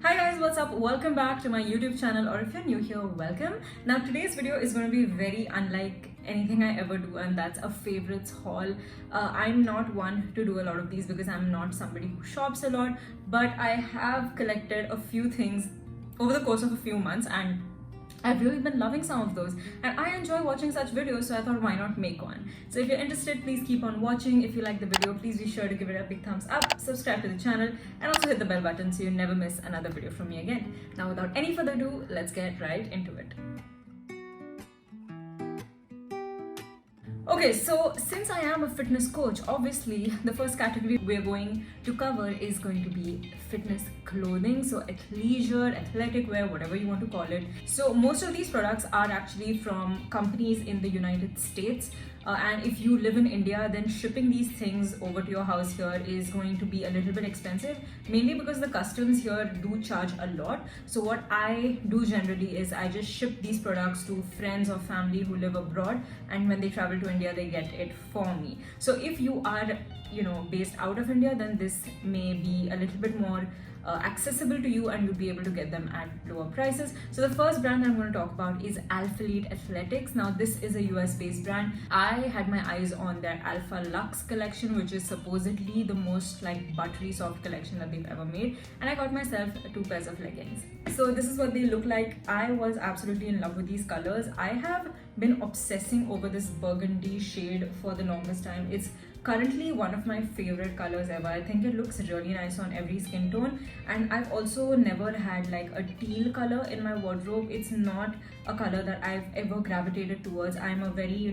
Hi guys, what's up? Welcome back to my YouTube channel, or if you're new here, welcome. Now today's video is going to be very unlike anything I ever do, and that's a favorites haul. I'm not one to do a lot of these because I'm not somebody who shops a lot, but I have collected a few things over the course of a few months, and I've really been loving some of those, and I enjoy watching such videos, so I thought why not make one. So if you're interested, please keep on watching. If you like the video, please be sure to give it a big thumbs up, subscribe to the channel, and also hit the bell button so you never miss another video from me again. Now without any further ado, let's get right into it. Okay, so since I am a fitness coach, obviously the first category we're going to cover is going to be fitness clothing. So athleisure, athletic wear, whatever you want to call it. So most of these products are actually from companies in the United States. And if you live in India, then shipping these things over to your house here is going to be a little bit expensive, mainly because the customs here do charge a lot. So what I do generally is I just ship these products to friends or family who live abroad, and when they travel to India, they get it for me. So if you are, based out of India, then this may be a little bit more accessible to you, and you'll be able to get them at lower prices. So the first brand that I'm going to talk about is Alphalete Athletics. Now this is a US based brand. I had my eyes on their Alpha Lux collection, which is supposedly the most like buttery soft collection that they've ever made, and I got myself 2 pairs of leggings. So this is what they look like. I was absolutely in love with these colors. I have been obsessing over this burgundy shade for the longest time. It's currently one of my favorite colors ever. I think it looks really nice on every skin tone, and I've also never had like a teal color in my wardrobe. It's not a color that I've ever gravitated towards. I'm a very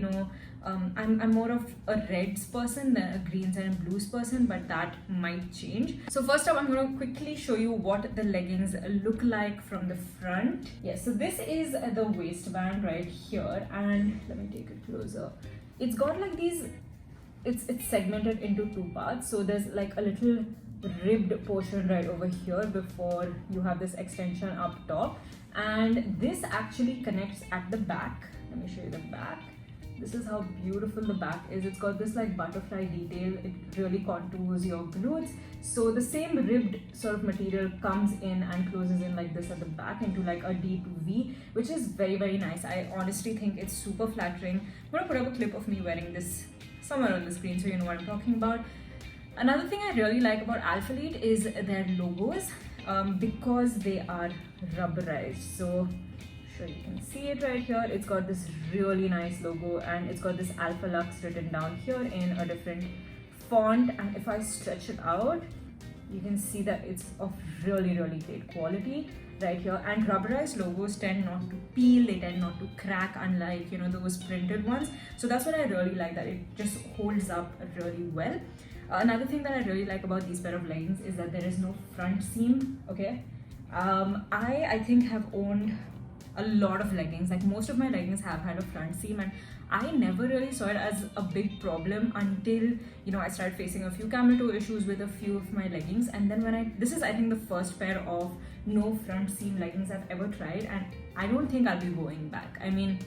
I'm more of a reds person than a greens and blues person, but that might change. So first up, I'm going to quickly show you what the leggings look like from the front. Yes, so this is the waistband right here, and let me take it closer. It's got like these, it's segmented into 2 parts. So there's like a little ribbed portion right over here before you have this extension up top, and this actually connects at the back. Let me show you the back. This is how beautiful the back is. It's got this like butterfly detail. It really contours your glutes. So the same ribbed sort of material comes in and closes in like this at the back into like a D to V, which is very, very nice. I honestly think it's super flattering. I'm gonna put up a clip of me wearing this somewhere on the screen so you know what I'm talking about. Another thing I really like about Alphalete is their logos, because they are rubberized. So sure you can see it right here. It's got this really nice logo, and it's got this Alpha Lux written down here in a different font, and if I stretch it out, you can see that it's of really, really great quality right here. And rubberized logos tend not to peel, they tend not to crack, unlike those printed ones. So that's what I really like, that it just holds up really well. Another thing that I really like about these pair of leggings is that there is no front seam. Okay, I think have owned a lot of leggings. Like most of my leggings have had a front seam, and I never really saw it as a big problem until I started facing a few camera toe issues with a few of my leggings. And then this is I think the first pair of no front seam leggings I've ever tried, and I don't think I'll be going back. I mean,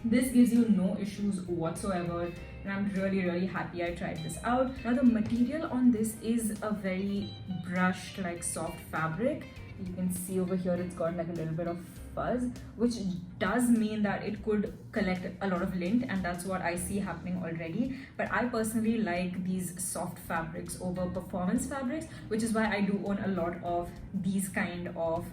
this gives you no issues whatsoever, and I'm really, really happy I tried this out. Now the material on this is a very brushed, like soft fabric. You can see over here it's got like a little bit of fuzz, which does mean that it could collect a lot of lint, and that's what I see happening already. But I personally like these soft fabrics over performance fabrics, which is why I do own a lot of these kind of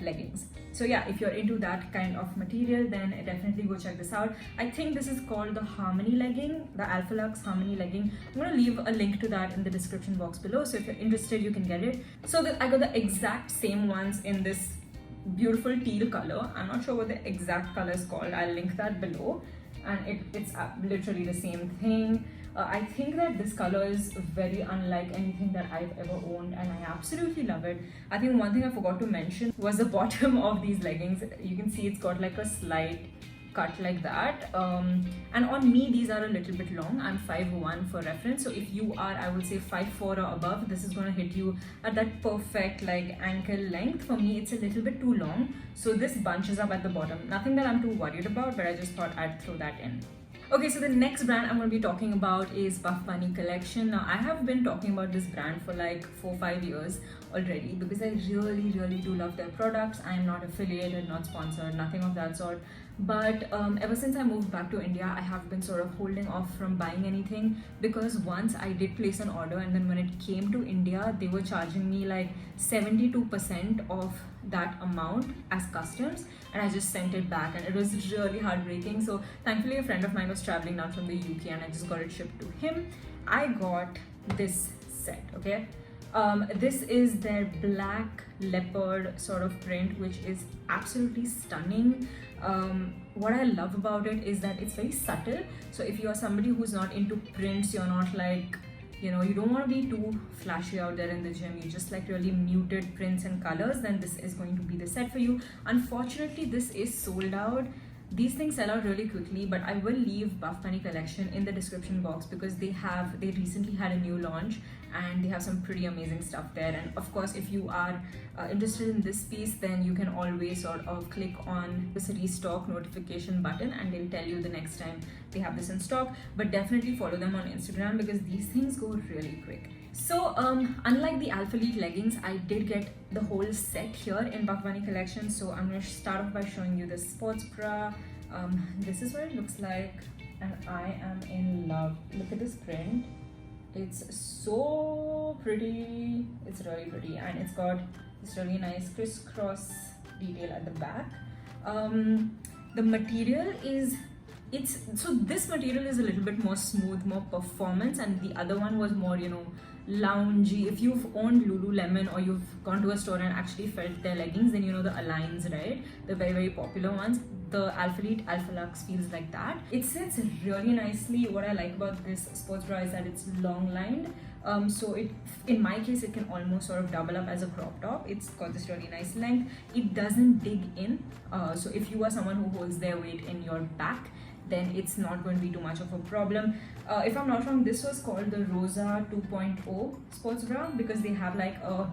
leggings. So yeah, if you're into that kind of material, then definitely go check this out. I think this is called the Harmony legging, the Alpha Lux Harmony legging. I'm gonna leave a link to that in the description box below, so if you're interested you can get it. So I got the exact same ones in this beautiful teal color. I'm not sure what the exact color is called. I'll link that below, and it's literally the same thing. I think that this color is very unlike anything that I've ever owned, and I absolutely love it. I think one thing I forgot to mention was the bottom of these leggings. You can see it's got like a slight cut like that, and on me these are a little bit long. I'm 5'1" for reference, so if you are, I would say 5'4" or above, this is going to hit you at that perfect like ankle length. For me it's a little bit too long, so this bunches up at the bottom. Nothing that I'm too worried about, but I just thought I'd throw that in. Okay, so the next brand I'm going to be talking about is Buff Bunny Collection. Now, I have been talking about this brand for like 4-5 years already because I really do love their products. I am not affiliated, not sponsored, nothing of that sort. But ever since I moved back to India, I have been sort of holding off from buying anything because once I did place an order, and then when it came to India, they were charging me like 72% of that amount as customs, and I just sent it back, and it was really heartbreaking. So thankfully a friend of mine was traveling down from the UK and I just got it shipped to him. I got this set, okay. This is their black leopard sort of print, which is absolutely stunning. What I love about it is that it's very subtle. So if you are somebody who's not into prints, you're not like, you know, you don't want to be too flashy out there in the gym, you just like really muted prints and colors, then this is going to be the set for you. Unfortunately, this is sold out. These things sell out really quickly, but I will leave Buff Bunny Collection in the description box because they recently had a new launch and they have some pretty amazing stuff there. And of course, if you are interested in this piece, then you can always sort of click on this restock notification button and they'll tell you the next time they have this in stock. But definitely follow them on Instagram because these things go really quick. So unlike the Alphalete leggings, I did get the whole set here in Buff Bunny Collection. So I'm going to start off by showing you the sports bra. This is what it looks like and I am in love. Look at this print. It's so pretty. It's really pretty, and it's got this really nice crisscross detail at the back. The material is, this material is a little bit more smooth, more performance, and the other one was more, you know, loungy. If you've owned Lululemon or you've gone to a store and actually felt their leggings, then you know the Aligns, right? The very popular ones. The Alphalete Alpha Lux feels like that. It sits really nicely. What I like about this sports bra is that it's long lined. So it, in my case, it can almost sort of double up as a crop top. It's got this really nice length. It doesn't dig in. So if you are someone who holds their weight in your back, then it's not going to be too much of a problem. If I'm not wrong, this was called the Rosa 2.0 sports bra because they have like a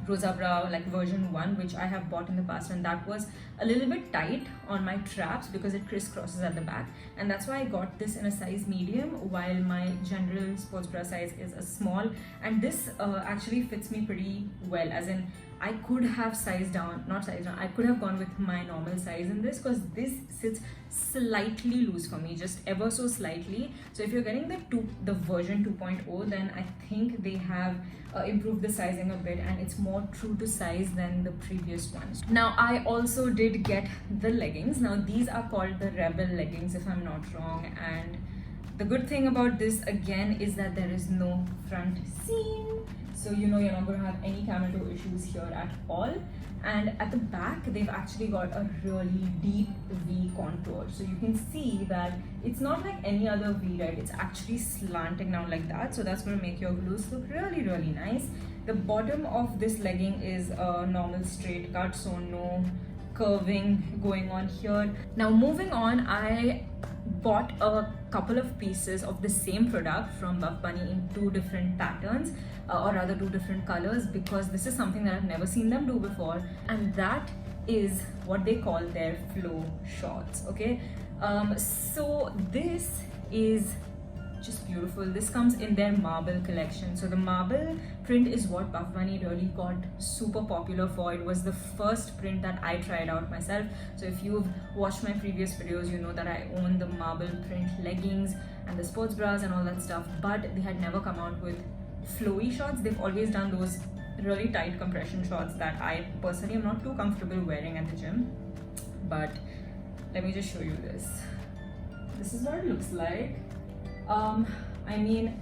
Rosa bra like version 1, which I have bought in the past, and that was a little bit tight on my traps because it crisscrosses at the back, and that's why I got this in a size medium while my general sports bra size is a small. And this actually fits me pretty well, as in I could have I could have gone with my normal size in this because this sits slightly loose for me, just ever so slightly. So if you're getting the version 2.0, then I think they have improved the sizing a bit and it's more true to size than the previous ones. Now I also did get the leggings. Now these are called the Rebel leggings if I'm not wrong, and the good thing about this again is that there is no front seam, so you know you're not going to have any camel toe issues here at all. And at the back they've actually got a really deep V contour, so you can see that it's not like any other V, right? It's actually slanting down like that, so that's going to make your glutes look really nice. The bottom of this legging is a normal straight cut, so no curving going on here. Now moving on, I bought a couple of pieces of the same product from Buff Bunny in 2 different patterns, or rather 2 different colors, because this is something that I've never seen them do before, and that is what they call their flow shorts. Okay, so this is just beautiful. This comes in their marble collection. So the marble print is what Buff Bunny really got super popular for. It was the first print that I tried out myself. So if you've watched my previous videos, you know that I own the marble print leggings and the sports bras and all that stuff, but they had never come out with flowy shorts. They've always done those really tight compression shorts that I personally am not too comfortable wearing at the gym. But let me just show you this. This is what it looks like. I mean,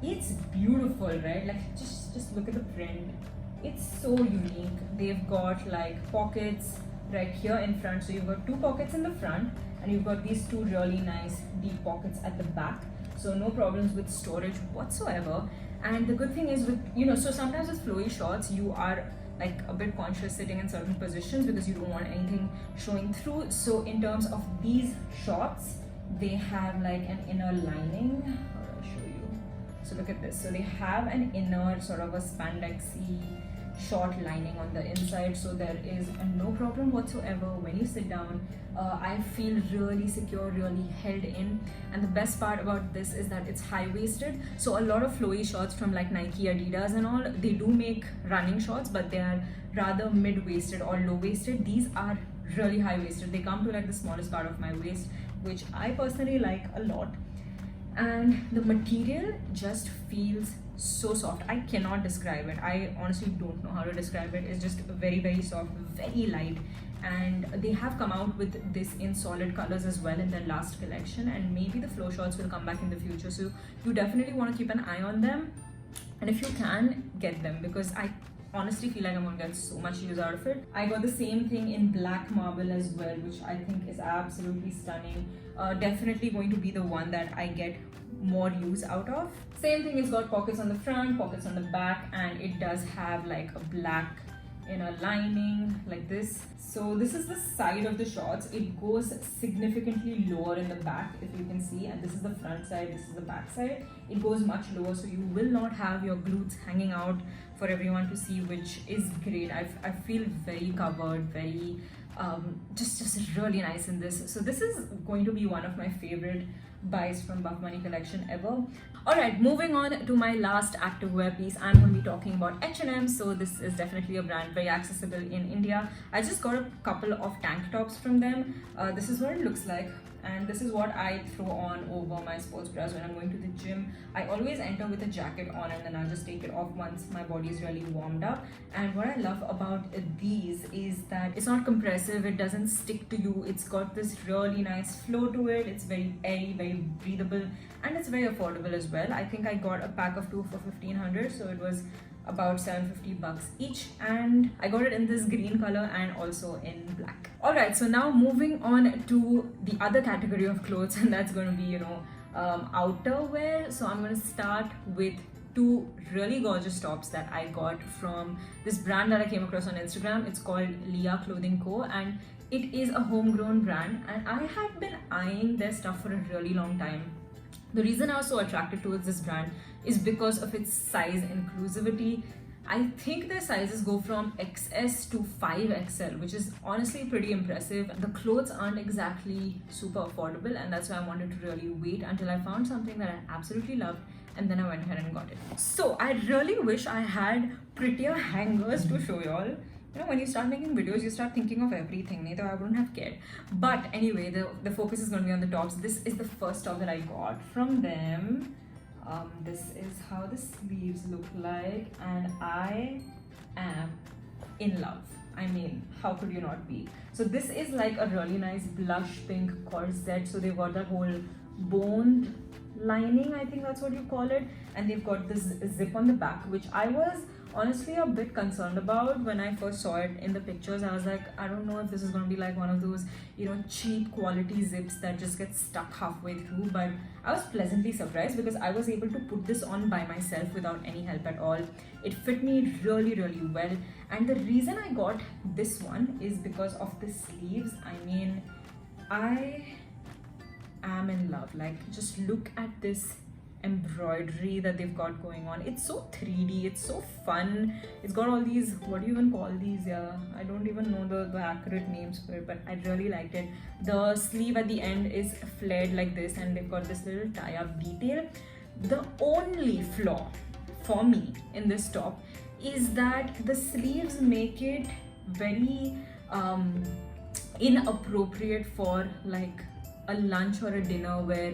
it's beautiful, right? Like just look at the print. It's so unique. They've got like pockets right here in front, so you've got 2 pockets in the front and you've got these 2 really nice deep pockets at the back, so no problems with storage whatsoever. And the good thing is, with, you know, so sometimes with flowy shorts you are like a bit conscious sitting in certain positions because you don't want anything showing through. So in terms of these shorts, they have like an inner lining. How do I show you? So look at this. So they have an inner sort of a spandexy short lining on the inside, so there is no problem whatsoever when you sit down. I feel really secure, really held in, and the best part about this is that it's high-waisted. So a lot of flowy shorts from like Nike, Adidas and all, they do make running shorts, but they are rather mid-waisted or low-waisted. These are really high-waisted. They come to like the smallest part of my waist, which I personally like a lot. And the material just feels so soft. I cannot describe it. I honestly don't know how to describe it. It's just very, very soft, very light. And they have come out with this in solid colors as well in their last collection, and maybe the flow shorts will come back in the future, so you definitely want to keep an eye on them. And if you can, get them, because I honestly feel like I'm gonna get so much use out of it. I got the same thing in black marble as well, which I think is absolutely stunning. Definitely going to be the one that I get more use out of. Same thing, it's got pockets on the front, pockets on the back, and it does have like a black inner lining like this. So this is the side of the shorts. It goes significantly lower in the back, if you can see, and this is the front side, this is the back side. It goes much lower, so you will not have your glutes hanging out for everyone to see, which is great. I feel very covered, very just really nice in this. So this is going to be one of my favorite buys from Buff Bunny collection ever. Alright, moving on to my last activewear piece. I'm going to be talking about H&M. So this is definitely a brand very accessible in India. I just got a couple of tank tops from them. This is what it looks like, and this is what I throw on over my sports bras when I'm going to the gym. I always enter with a jacket on, and then I'll just take it off once my body is really warmed up. And what I love about these is that it's not compressive, it doesn't stick to you. It's got this really nice flow to it. It's very airy, very breathable, and it's very affordable as well. I think I got a pack of 2 for 1500, so it was about 750 bucks each, and I got it in this green color and also in black. Alright, so now moving on to the other category of clothes, and that's going to be, outerwear. So I'm going to start with two really gorgeous tops that I got from this brand that I came across on Instagram. It's called Leah Clothing Co, and it is a homegrown brand, and I have been eyeing their stuff for a really long time. The reason I was so attracted towards this brand is because of its size inclusivity. I think their sizes go from XS to 5XL, which is honestly pretty impressive. The clothes aren't exactly super affordable, and that's why I wanted to really wait until I found something that I absolutely loved, and then I went ahead and got it. So I really wish I had prettier hangers to show y'all. When you start making videos, you start thinking of everything. Neither I wouldn't have cared. But anyway, the focus is going to be on the tops. This is the first top that I got from them. This is how the sleeves look like, and I am in love. I mean, how could you not be? So this is like a really nice blush pink corset. So they've got that whole bone lining, I think that's what you call it, and they've got this zip on the back, which I was honestly a bit concerned about when I first saw it in the pictures. I was like, I don't know if this is going to be like one of those cheap quality zips that just get stuck halfway through, but I was pleasantly surprised because I was able to put this on by myself without any help at all. It fit me really, really well, and the reason I got this one is because of the sleeves. I mean, I am in love. Like, just look at this embroidery that they've got going on. It's so 3D, it's so fun. It's got all these, what do you even call these? Yeah, I don't even know the accurate names for it, but I really liked it. The sleeve at the end is flared like this, and they've got this little tie-up detail. The only flaw for me in this top is that the sleeves make it very inappropriate for like a lunch or a dinner where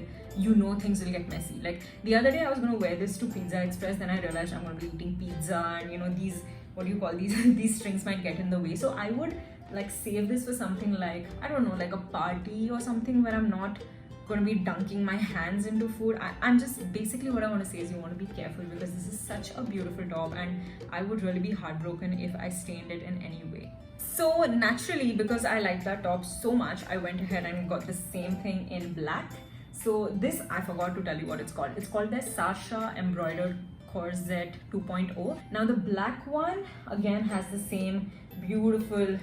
things will get messy. Like the other day I was going to wear this to Pizza Express, then I realized I'm going to be eating pizza, and these, what do you call these, these strings might get in the way. So I would like save this for something like, I don't know, like a party or something where I'm not going to be dunking my hands into food. I'm just, basically what I want to say is you want to be careful, because this is such a beautiful top, and I would really be heartbroken if I stained it in any way. So naturally, because I like that top so much, I went ahead and got the same thing in black. So this, I forgot to tell you what it's called. It's called the Sasha Embroidered Corset 2.0. Now the black one again has the same beautiful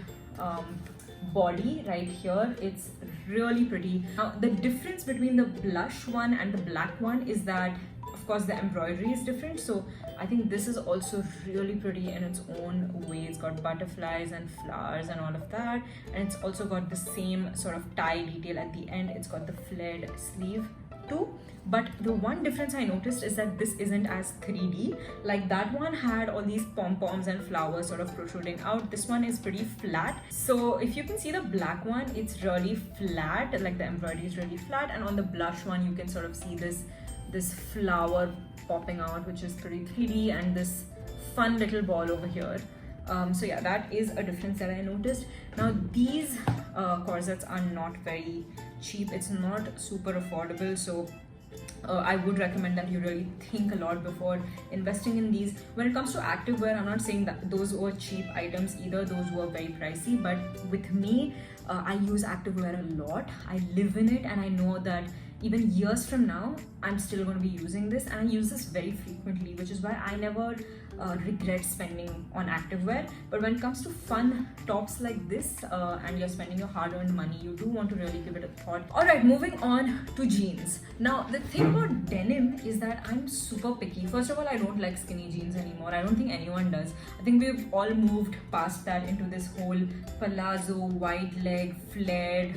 body right here. It's really pretty. Now the difference between the blush one and the black one is that, of course, the embroidery is different. So I think this is also really pretty in its own way. It's got butterflies and flowers and all of that, and it's also got the same sort of tie detail at the end. It's got the flared sleeve too. But the one difference I noticed is that this isn't as 3D. Like that one had all these pom-poms and flowers sort of protruding out. This one is pretty flat. So if you can see the black one, it's really flat, like the embroidery is really flat, and on the blush one you can sort of see this flower popping out, which is pretty 3D, and this fun little ball over here. So yeah, that is a difference that I noticed. Now these corsets are not very cheap. It's not super affordable, so I would recommend that you really think a lot before investing in these. When it comes to activewear, I'm not saying that those were cheap items either, those were very pricey, but with me, I use activewear a lot. I live in it, and I know that even years from now, I'm still going to be using this, and I use this very frequently, which is why I never regret spending on activewear. But when it comes to fun tops like this, and you're spending your hard-earned money, you do want to really give it a thought. Alright, moving on to jeans. Now, the thing about denim is that I'm super picky. First of all, I don't like skinny jeans anymore. I don't think anyone does. I think we've all moved past that into this whole palazzo, wide leg, flared,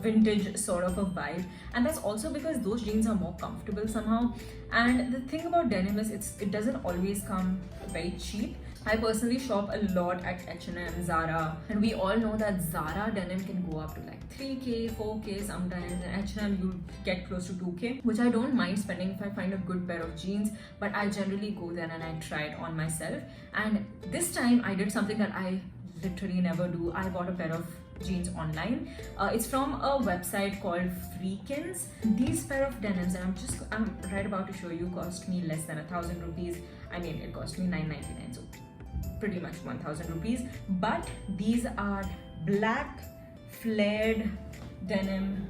vintage sort of a vibe, and that's also because those jeans are more comfortable somehow. And the thing about denim is it doesn't always come very cheap. I personally shop a lot at H&M, Zara, and we all know that Zara denim can go up to like 3k, 4k sometimes, and H&M you get close to 2k, which I don't mind spending if I find a good pair of jeans, but I generally go there and I try it on myself. And this time I did something that I literally never do. I bought a pair of jeans online. It's from a website called Freakins. These pair of denims, and I'm right about to show you, cost me less than 1,000 rupees. I mean, it cost me 9.99, so pretty much 1,000 rupees. But these are black flared denim,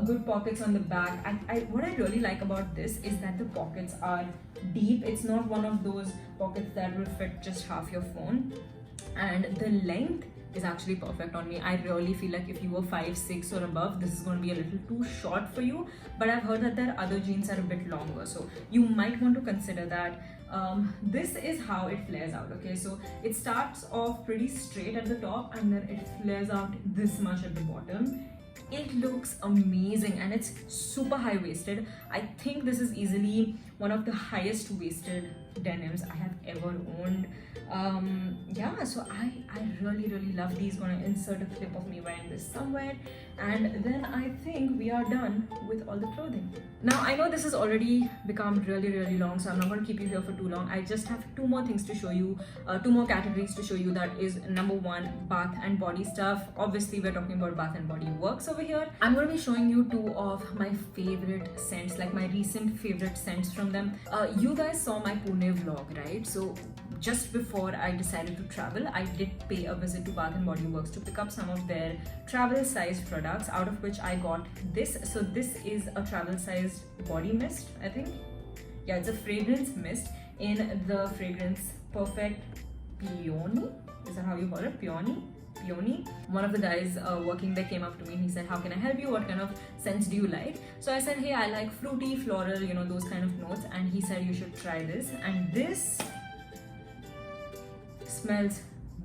good pockets on the back. What I really like about this is that the pockets are deep. It's not one of those pockets that will fit just half your phone, and the length is actually perfect on me. I really feel like if you were 5'6" or above, this is going to be a little too short for you, but I've heard that their other jeans are a bit longer, so you might want to consider that. This is how it flares out. Okay, so it starts off pretty straight at the top, and then it flares out this much at the bottom. It looks amazing, and it's super high-waisted. I think this is easily one of the highest waisted denims I have ever owned. Yeah, so I really love these. Gonna insert a clip of me wearing this somewhere, and then I think we are done with all the clothing. Now I know this has already become really long, so I'm not going to keep you here for too long. I just have two more things to show you, two more categories to show you. That is number one, bath and body stuff. Obviously we're talking about Bath and Body Works over here. I'm going to be showing you two of my favorite scents, like my recent favorite scents from them. You guys saw my Pune vlog, right? So just before I decided to travel, I did pay a visit to Bath and Body Works to pick up some of their travel sized products, out of which I got this. So this is a travel sized body mist, I think. Yeah, it's a fragrance mist in the fragrance Perfect Peony. Is that how you call it? Peony? One of the guys working there came up to me and he said, how can I help you? What kind of scents do you like? So I said, hey, I like fruity, floral, you know, those kind of notes. And he said, you should try this. And this smells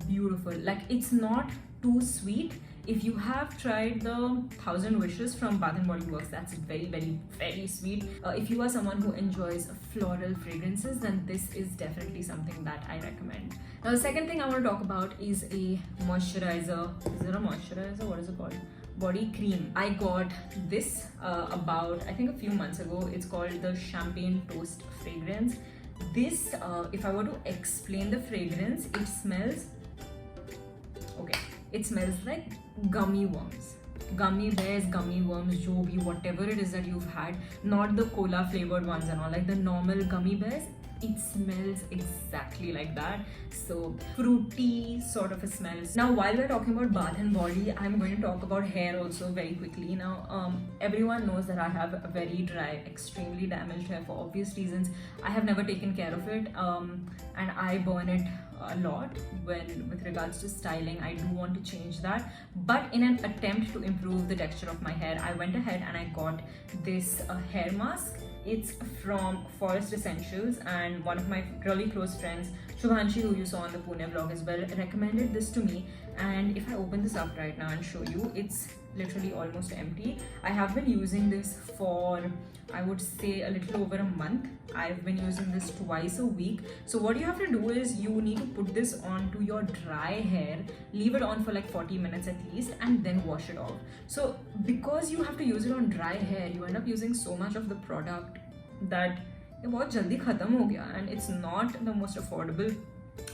beautiful. Like, it's not too sweet. If you have tried the 1,000 Wishes from Bath and Body Works, that's very sweet. If you are someone who enjoys floral fragrances, then this is definitely something that I recommend. Now the second thing I want to talk about is a moisturizer. Is it a moisturizer? What is it called? Body cream. I got this about, I think, a few months ago. It's called the Champagne Toast fragrance. This, if I were to explain the fragrance, it smells like gummy worms. Gummy bears, gummy worms, Joby, whatever it is that you've had, not the cola flavored ones and all, like the normal gummy bears. It smells exactly like that. So fruity sort of a smell. Now while we're talking about Bath and Body, I'm going to talk about hair also very quickly. Now everyone knows that I have a very dry, extremely damaged hair for obvious reasons. I have never taken care of it, and I burn it a lot with regards to styling. I do want to change that, but in an attempt to improve the texture of my hair, I went ahead and I got this hair mask. It's from Forest Essentials, and one of my really close friends, Shubhanshi, who you saw on the Pune vlog as well, recommended this to me. And if I open this up right now and show you, it's literally almost empty. I have been using this for, I would say, a little over a month. I've been using this twice a week. So what you have to do is you need to put this onto your dry hair, leave it on for like 40 minutes at least, and then wash it off. So because you have to use it on dry hair, you end up using so much of the product that ये बहुत जल्दी खत्म हो गया, and it's not the most affordable.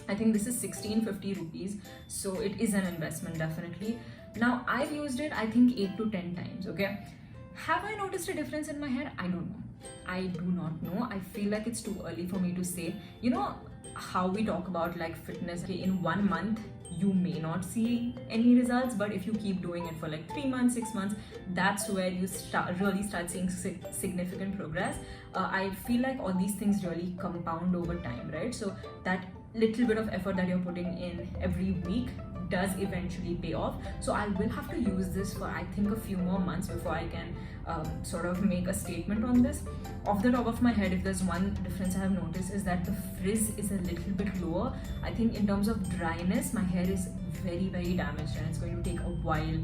I think this is 1650 rupees, so it is an investment definitely. Now I've used it I think 8 to 10 times. Okay, have I noticed a difference in my hair? I don't know. I do not know. I feel like it's too early for me to say. You know how we talk about like fitness, okay, in 1 month you may not see any results, but if you keep doing it for like 3 months, 6 months, that's where you really start seeing significant progress. I feel like all these things really compound over time, right? So that little bit of effort that you're putting in every week does eventually pay off. So I will have to use this for I think a few more months before I can sort of make a statement on this. Off the top of my head, if there's one difference I have noticed, is that the frizz is a little bit lower. I think in terms of dryness, my hair is very damaged, and it's going to take a while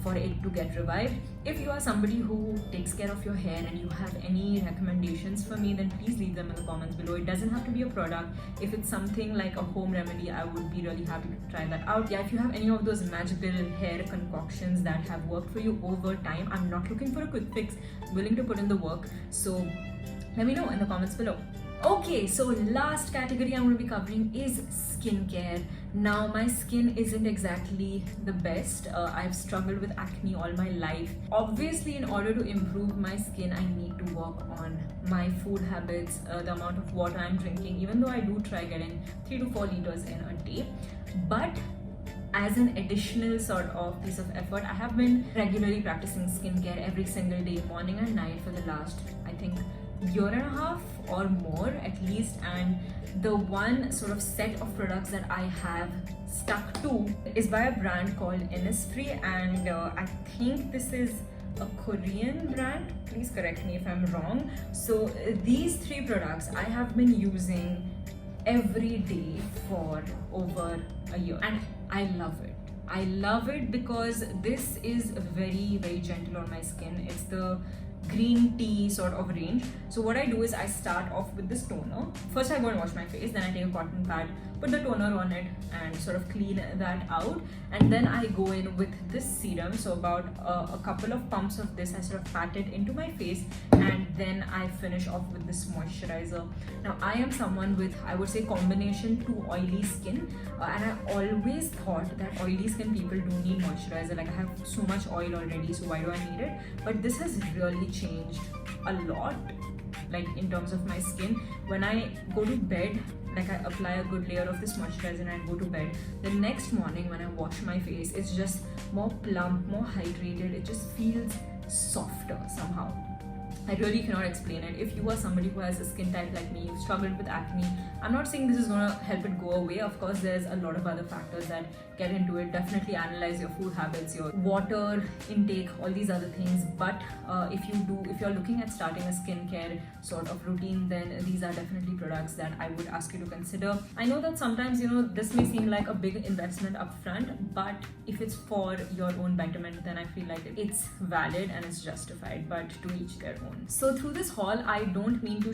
for it to get revived. If you are somebody who takes care of your hair and you have any recommendations for me, then please leave them in the comments below. It doesn't have to be a product. If it's something like a home remedy, I would be really happy to try that out. Yeah, if you have any of those magical hair concoctions that have worked for you over time, I'm not looking for a quick fix, willing to put in the work, so let me know in the comments below. Okay, so last category I'm going to be covering is skincare. Now my skin isn't exactly the best. I've struggled with acne all my life. Obviously, in order to improve my skin, I need to work on my food habits, the amount of water I'm drinking, even though I do try getting 3 to 4 liters in a day. But as an additional sort of piece of effort, I have been regularly practicing skincare every single day, morning and night, for the last, I think, year and a half or more at least. And the one sort of set of products that I have stuck to is by a brand called Innisfree, and I think this is a Korean brand. Please correct me if I'm wrong. So these 3 products I have been using every day for over a year, and I love it. I love it because this is very gentle on my skin. It's the green tea sort of range. So what I do is I start off with this toner. First I go and wash my face, then I take a cotton pad, put the toner on it and sort of clean that out, and then I go in with this serum. So about a couple of pumps of this, I sort of pat it into my face, and then I finish off with this moisturizer. Now I am someone with, I would say, combination to oily skin, and I always thought that oily skin people do need moisturizer. Like, I have so much oil already, so why do I need it? But this has really changed a lot, like in terms of my skin. When I go to bed, like, I apply a good layer of this moisturizer and I go to bed. The next morning when I wash my face, it's just more plump, more hydrated. It just feels softer somehow. I really cannot explain it. If you are somebody who has a skin type like me, you've struggled with acne, I'm not saying this is gonna help it go away. Of course, there's a lot of other factors that get into it. Definitely analyze your food habits, your water intake, all these other things. But if you're looking at starting a skincare sort of routine, then these are definitely products that I would ask you to consider. I know that sometimes, this may seem like a big investment upfront, but if it's for your own betterment, then I feel like it's valid and it's justified, but to each their own. So through this haul, I don't mean to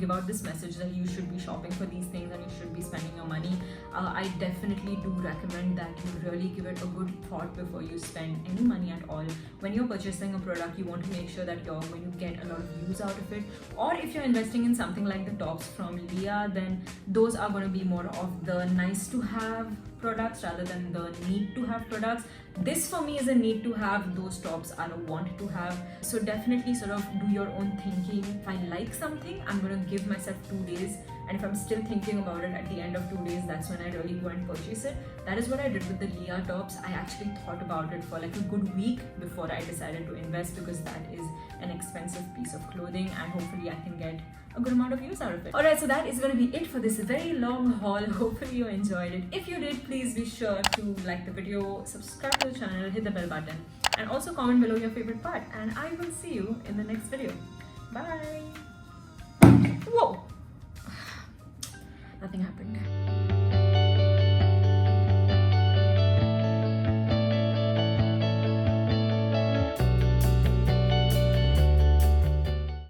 give out this message that you should be shopping for these things and you should be spending your money. I definitely do recommend that you really give it a good thought before you spend any money at all. When you're purchasing a product, you want to make sure that you're going to get a lot of use out of it. Or if you're investing in something like the tops from Leah, then those are going to be more of the nice to have products rather than the need to have products. This for me is a need to have, those tops are a want to have. So definitely sort of do your own thinking. If I like something, I'm going to give myself 2 days, and if I'm still thinking about it at the end of 2 days, that's when I really go and purchase it. That is what I did with the Leah tops. I actually thought about it for like a good week before I decided to invest, because that is an expensive piece of clothing and hopefully I can get a good amount of use out of it. Alright, so that is going to be it for this very long haul. Hopefully you enjoyed it. If you did, please be sure to like the video, subscribe to the channel, hit the bell button, and also comment below your favorite part, and I will see you in the next video. Bye.